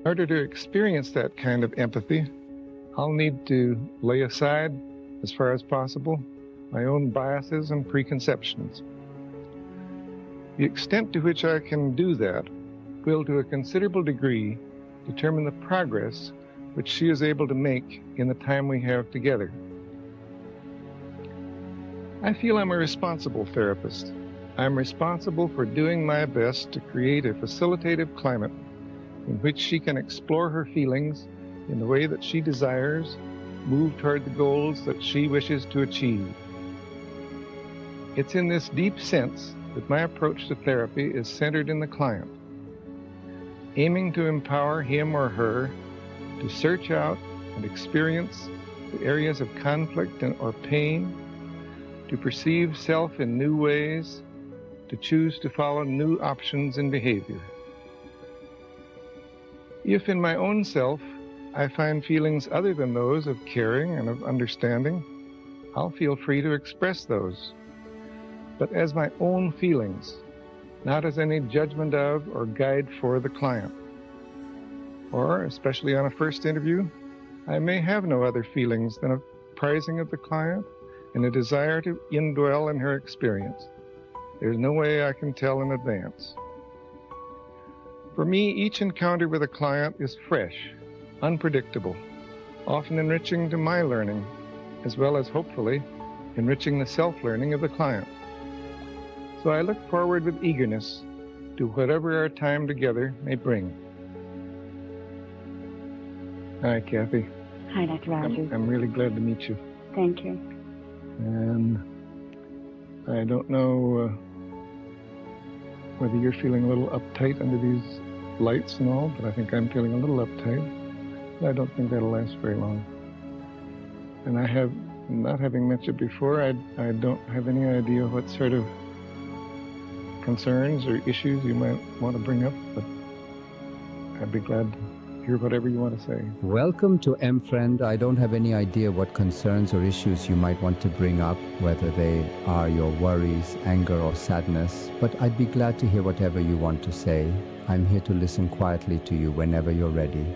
In order to experience that kind of empathy, I'll need to lay aside, as far as possible, my own biases and preconceptions. The extent to which I can do that will, to a considerable degree, determine the progress which she is able to make in the time we have together. I feel I'm a responsible therapist. I'm responsible for doing my best to create a facilitative climate in which she can explore her feelings in the way that she desires, move toward the goals that she wishes to achieve. It's in this deep sense that my approach to therapy is centered in the client, aiming to empower him or her to search out and experience the areas of conflict or pain, to perceive self in new ways, to choose to follow new options in behavior. If in my own self I find feelings other than those of caring and of understanding, I'll feel free to express those, but as my own feelings, not as any judgment of or guide for the client. Or, especially on a first interview, I may have no other feelings than a prizing of the client and a desire to indwell in her experience. There's no way I can tell in advance. For me, each encounter with a client is fresh, unpredictable, often enriching to my learning, as well as, hopefully, enriching the self-learning of the client. So I look forward with eagerness to whatever our time together may bring. Hi, Kathy. Hi, Dr. Rogers. I'm really glad to meet you. Thank you. And I don't know whether you're feeling a little uptight under these lights and all, but I think I'm feeling a little uptight. I don't think that'll last very long. And I have, not having met you before, I don't have any idea what sort of concerns or issues you might want to bring up, but I'd be glad to hear whatever you want to say. Welcome to MFriend. I don't have any idea what concerns or issues you might want to bring up, whether they are your worries, anger, or sadness, but I'd be glad to hear whatever you want to say. I'm here to listen quietly to you whenever you're ready.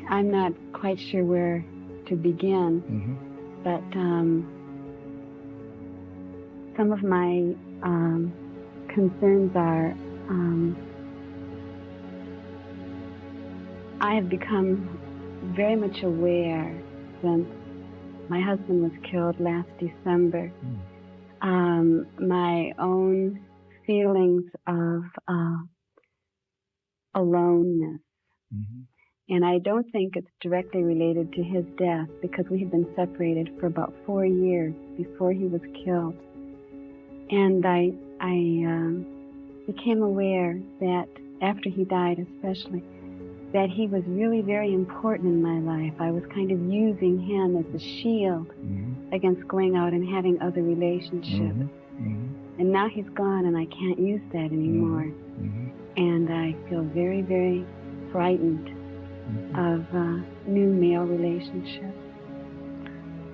I'm not quite sure where to begin, but some of my concerns are I have become very much aware since my husband was killed last December. My own feelings of aloneness. And I don't think it's directly related to his death, because we had been separated for about 4 years before he was killed. And I became aware that after he died especially, that he was really very important in my life. I was kind of using him as a shield against going out and having other relationships. And now he's gone and I can't use that anymore. And I feel very, very frightened of new male relationships.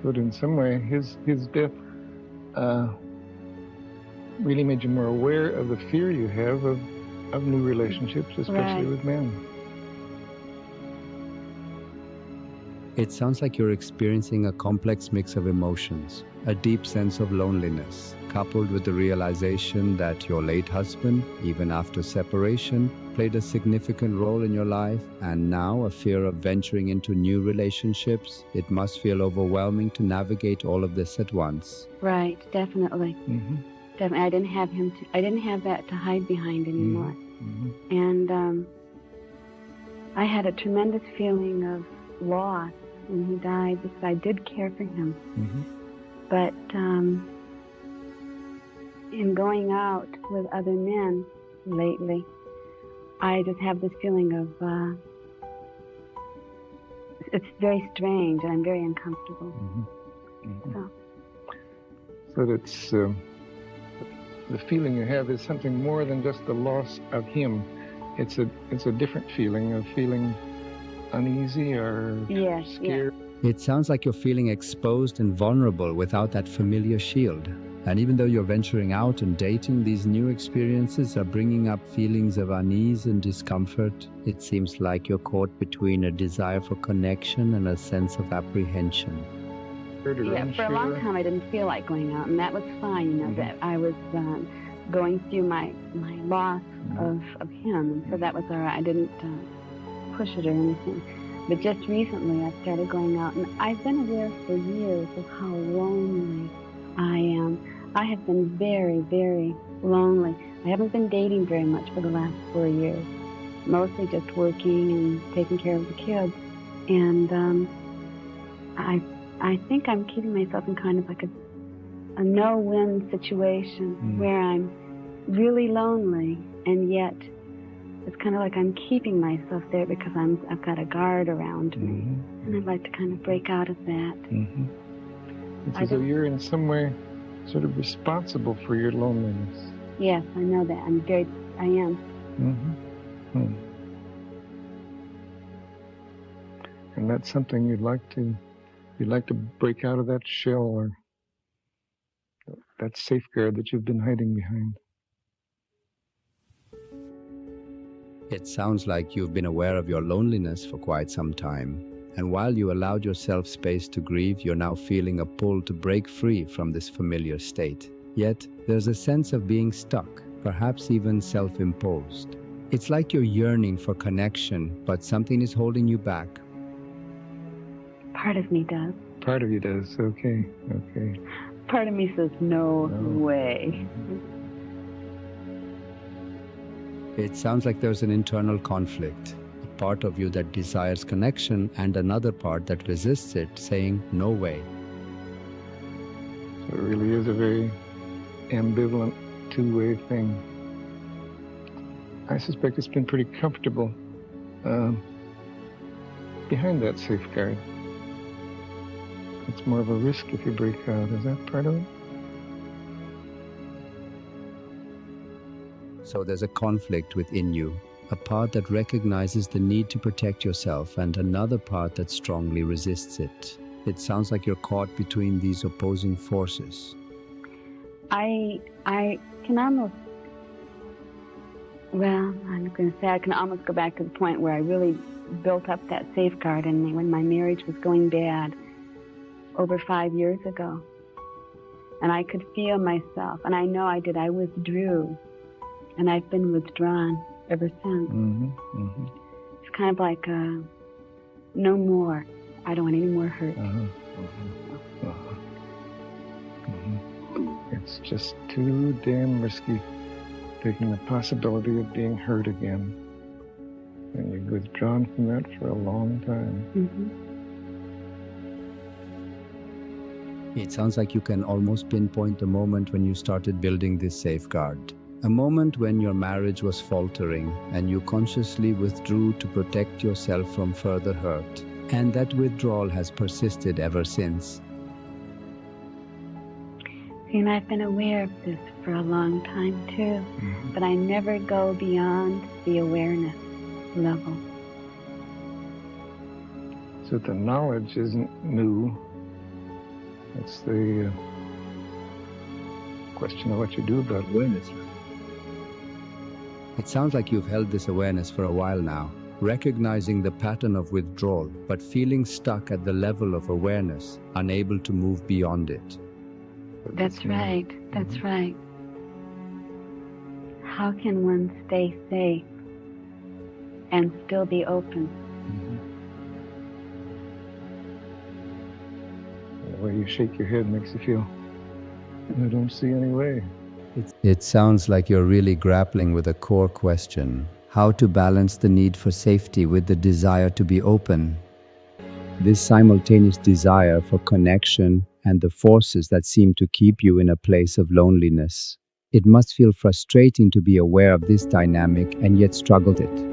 But in some way, his death really made you more aware of the fear you have of new relationships, especially with men. It sounds like you're experiencing a complex mix of emotions, a deep sense of loneliness, coupled with the realization that your late husband, even after separation, played a significant role in your life, and now a fear of venturing into new relationships. It must feel overwhelming to navigate all of this at once. Right, definitely. Definitely. I didn't have that to hide behind anymore. And I had a tremendous feeling of loss when he died, because I did care for him. But in going out with other men lately, I just have this feeling of, it's very strange, and I'm very uncomfortable. So that's, the feeling you have is something more than just the loss of him. It's a different feeling of feeling uneasy or scared. It sounds like you're feeling exposed and vulnerable without that familiar shield. And even though you're venturing out and dating, these new experiences are bringing up feelings of unease and discomfort. It seems like you're caught between a desire for connection and a sense of apprehension. Yeah, for a long time I didn't feel like going out, and that was fine, that I was going through my loss of him, and so that was all right. I didn't push it or anything. But just recently I started going out, and I've been aware for years of how lonely I am. I have been very, very lonely. I haven't been dating very much for the last 4 years, mostly just working and taking care of the kids. And I think I'm keeping myself in kind of like a no-win situation where I'm really lonely, and yet it's kind of like I'm keeping myself there because I've got a guard around me, and I'd like to kind of break out of that. It's as though you're in some way sort of responsible for your loneliness. Yes, I know that. I am. And that's something you'd like to break out of that shell, or that safeguard that you've been hiding behind. It sounds like you've been aware of your loneliness for quite some time. And while you allowed yourself space to grieve, you're now feeling a pull to break free from this familiar state. Yet, there's a sense of being stuck, perhaps even self-imposed. It's like you're yearning for connection, but something is holding you back. Part of me does. Part of you does, okay. Part of me says, no way. It sounds like there's an internal conflict. A part of you that desires connection and another part that resists it, saying, no way. So it really is a very ambivalent, two-way thing. I suspect it's been pretty comfortable behind that safeguard. It's more of a risk if you break out. Is that part of it? So there's a conflict within you, a part that recognizes the need to protect yourself and another part that strongly resists it. It sounds like you're caught between these opposing forces. I can almost, I'm going to say I can almost go back to the point where I really built up that safeguard in me when my marriage was going bad over 5 years ago. And I could feel myself, and I know I did. I withdrew, and I've been withdrawn ever since. It's kind of like no more. I don't want any more hurt. It's just too damn risky taking the possibility of being hurt again. And you've withdrawn from that for a long time. It sounds like you can almost pinpoint the moment when you started building this safeguard. A moment when your marriage was faltering and you consciously withdrew to protect yourself from further hurt. And that withdrawal has persisted ever since. And I've been aware of this for a long time too, but I never go beyond the awareness level. So the knowledge isn't new. It's the question of what you do about awareness. It sounds like you've held this awareness for a while now, recognizing the pattern of withdrawal, but feeling stuck at the level of awareness, unable to move beyond it. That's right. That's right. How can one stay safe and still be open? The way you shake your head makes you feel, I don't see any way. It sounds like you're really grappling with a core question: how to balance the need for safety with the desire to be open. This simultaneous desire for connection and the forces that seem to keep you in a place of loneliness. It must feel frustrating to be aware of this dynamic and yet struggle with it.